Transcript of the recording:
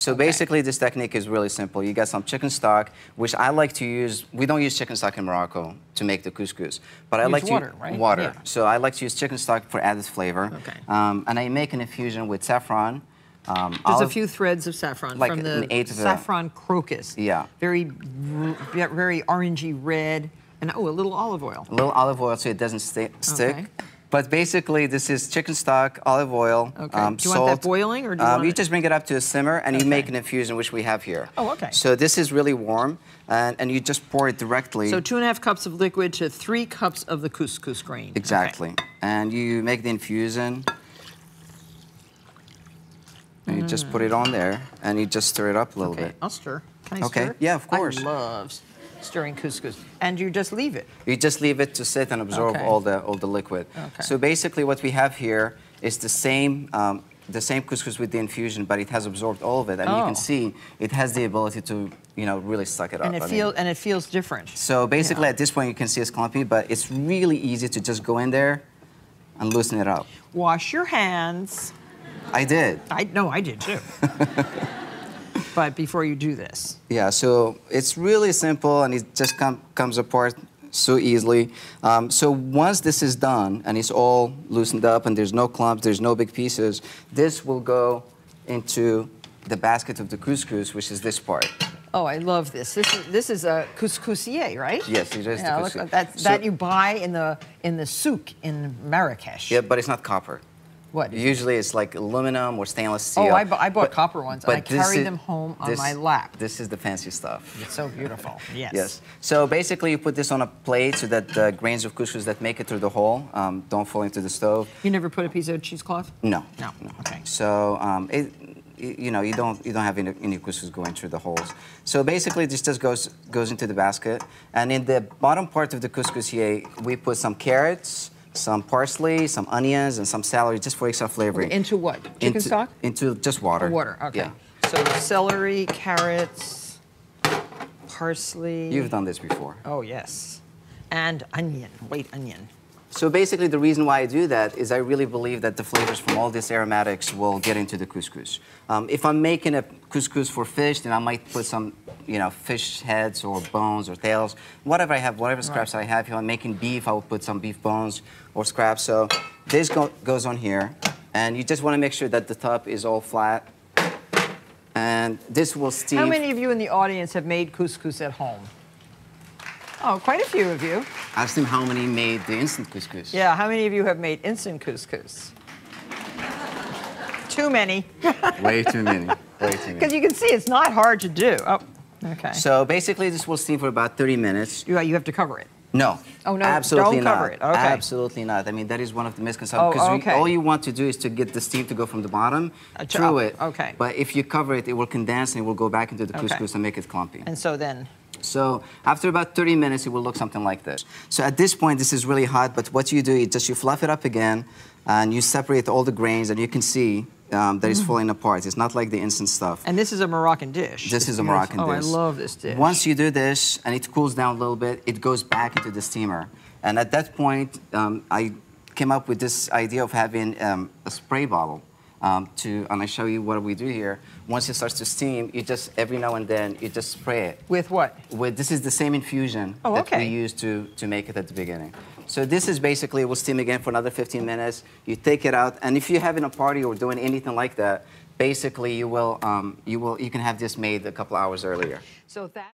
So basically, this technique is really simple. You got some chicken stock, which I like to use. We don't use chicken stock in Morocco to make the couscous, but I like to water, right? Water. Yeah. So I like to use chicken stock for added flavor. Okay. And I make an infusion with saffron. There's a few threads of saffron like from the saffron crocus. Yeah. Very orangey red, and a little olive oil. A little olive oil so it doesn't stick. Okay. But basically, this is chicken stock, olive oil, okay. Do you salt. want that boiling, or do you want you just bring it up to a simmer, and you make an infusion, which we have here. Oh, okay. So this is really warm, and you just pour it directly. So 2.5 cups of liquid to 3 cups of the couscous grain. Exactly. Okay. And you make the infusion, and you just put it on there, and you just stir it up a little bit. I'll stir. Can I stir? Yeah, of course. I love stirring couscous. And you just leave it? You just leave it to sit and absorb all the liquid. Okay. So basically what we have here is the same couscous with the infusion, but it has absorbed all of it. And you can see it has the ability to, really suck it up. And it feels different. So basically at this point you can see it's clumpy, but it's really easy to just go in there and loosen it up. Wash your hands. I did. I did too. But before you do this. Yeah, so it's really simple, and it just comes apart so easily. So once this is done, and it's all loosened up, and there's no clumps, there's no big pieces, this will go into the basket of the couscous, which is this part. Oh, I love this. This is a couscousier, right? Yes, it is the couscous. Look, that you buy in the souk in Marrakesh. Yeah, but it's not copper. What? Usually it's like aluminum or stainless steel. Oh, I bought copper ones, and I carry them home on my lap. This is the fancy stuff. It's so beautiful, yes. Yes. So basically you put this on a plate so that the grains of couscous that make it through the hole don't fall into the stove. You never put a piece of cheesecloth? No. No. Okay. So you don't have any couscous going through the holes. So basically this just goes into the basket, and in the bottom part of the couscousier we put some carrots, some parsley, some onions, and some celery, just for extra flavoring. Okay, into what? Chicken stock? Into just water. Oh, water, okay. Yeah. So celery, carrots, parsley. You've done this before. Oh, yes. And onion, white onion. So basically the reason why I do that is I really believe that the flavors from all these aromatics will get into the couscous. If I'm making a couscous for fish, then I might put some fish heads or bones or tails, whatever I have, whatever scraps I have. If I'm making beef, I will put some beef bones or scraps. So this goes on here, and you just want to make sure that the top is all flat. And this will steam. How many of you in the audience have made couscous at home? Oh, quite a few of you. Ask them how many made the instant couscous. Yeah, how many of you have made instant couscous? Too many. Way too many. Way too many. Because you can see it's not hard to do. Oh, okay. So basically this will steam for about 30 minutes. You have to cover it. No. Oh, no, absolutely don't not. cover it. Okay. Absolutely not. I mean, that is one of the misconceptions. Because all you want to do is to get the steam to go from the bottom through it. Okay. But if you cover it, it will condense and it will go back into the couscous and make it clumpy. And so then? So after about 30 minutes, it will look something like this. So at this point, this is really hot, but what you do is just you fluff it up again, and you separate all the grains, and you can see that it's falling apart. It's not like the instant stuff. And this is a Moroccan dish. This is a Moroccan dish. Oh, I love this dish. Once you do this, and it cools down a little bit, it goes back into the steamer. And at that point, I came up with this idea of having a spray bottle. And I show you what we do here. Once it starts to steam, you just, every now and then, you just spray it. With what? This is the same infusion that we used to make it at the beginning. So this is basically, it will steam again for another 15 minutes. You take it out, and if you're having a party or doing anything like that, basically you can have this made a couple hours earlier. So that.